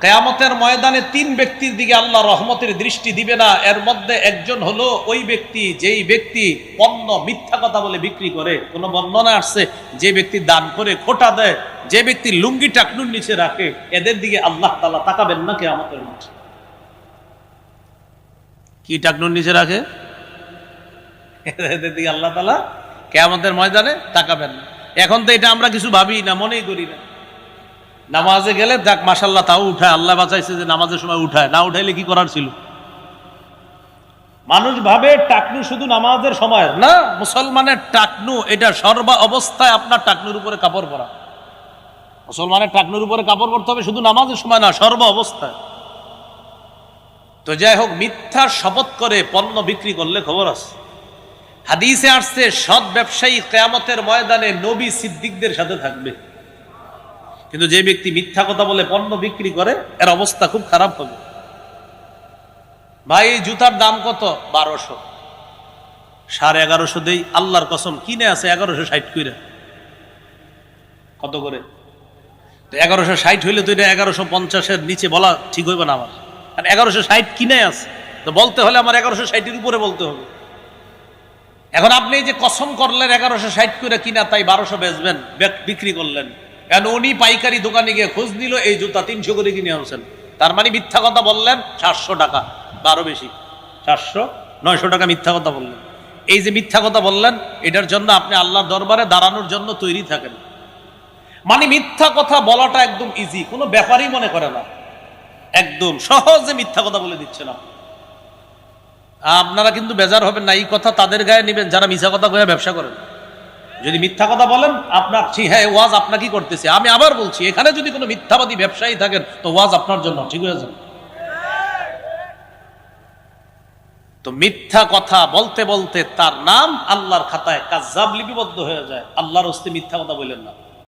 কিয়ামতের ময়দানে তিন ব্যক্তির দিকে আল্লাহ রহমতের দৃষ্টি দিবে না। এর মধ্যে একজন হলো ওই ব্যক্তি যেই ব্যক্তি পণ্য মিথ্যা কথা বলে বিক্রি করে। কোন বর্ণনা আসছে যে ব্যক্তি দান করে খোটা দেয়, যে ব্যক্তি লুঙ্গি টাকনুর নিচে রাখে, এদের দিকে আল্লাহ তাআলা তাকাবেন না কিয়ামতের মাঠে। কি টাকনুর নিচে রাখে? এদের দিকে আল্লাহ তাআলা কিয়ামতের ময়দানে তাকাবেন না। এখন তো এটা আমরা কিছু ভাবি না, মনেই করি না। নামাজে গেলে যাক মাশাআল্লাহ তাও উঠায়, আল্লাহ বাঁচাইছে যে নামাজের সময় উঠায়, না উঠাইলে কি করার ছিল? মানুষ ভাবে টাকনু শুধু নামাজের সময় না, মুসলমানের টাকনু এটা সর্ব অবস্থায় আপনার টাকনুর উপরে কাপড় পরা। মুসলমানের টাকনুর উপরে কাপড় পরতে হবে শুধু নামাজের সময় না, সর্ব অবস্থায়। তো যাই হোক, মিথ্যা শপথ করে পণ্য বিক্রি করলে খবর আছে। হাদিসে আসছে সৎ ব্যবসায়ী কিয়ামতের ময়দানে নবী সিদ্দিকদের সাথে থাকবে। কিন্তু যে ব্যক্তি মিথ্যা কথা বলে পণ্য বিক্রি করে এর অবস্থা খুব খারাপ হবে। ভাই জুতার দাম কত? 1200, 1150 দেই, আল্লাহর কসম কিনে আছে 1160 করে। কত করে? 1160 হইলে তো এটা 1150-এর নিচে বলা ঠিক হইবে না আমার, কারণ 1160 কিনে আছে। তো বলতে হলে আমার 1160-এর উপরে বলতে হবে। এখন আপনি যে কসম করলেন 1160 করে কিনা, তাই 1200 বেচবেন, বিক্রি করলেন। কারণ উনি পাইকারি দোকানে গিয়ে খোঁজ নিল এই জুতা 300 করে কিনে আনছেন, তার মানে মিথ্যা কথা বললেন 700 টাকা বা আরো বেশি, 900 টাকা মিথ্যা কথা বললেন। এই যে মিথ্যা কথা বললেন, এটার জন্য আপনি আল্লাহর দরবারে দাঁড়ানোর জন্য তৈরি থাকেন। মানে মিথ্যা কথা বলাটা একদম ইজি, কোনো ব্যাপারই মনে করে না, একদম সহজে মিথ্যা কথা বলে দিচ্ছে না। আপনারা কিন্তু বেজার হবেন না, এই কথা তাদের গায়ে নেবেন যারা মিথ্যা কথা কয়ে ব্যবসা করেন। যদি মিথ্যা কথা বলেন আপনার, হ্যাঁ ওয়াজ আপনাকে করতেছে, আমি আবার বলছি এখানে যদি কোনো মিথ্যাবাদী ব্যবসায়ী থাকেন তো ওয়াজ আপনার জন্য ঠিক হয়ে যাবে। তো মিথ্যা কথা বলতে বলতে তার নাম আল্লাহর খাতায় কাযযাব লিপিবদ্ধ হয়ে যায়। আল্লাহর হস্তে মিথ্যা কথা বলেন না।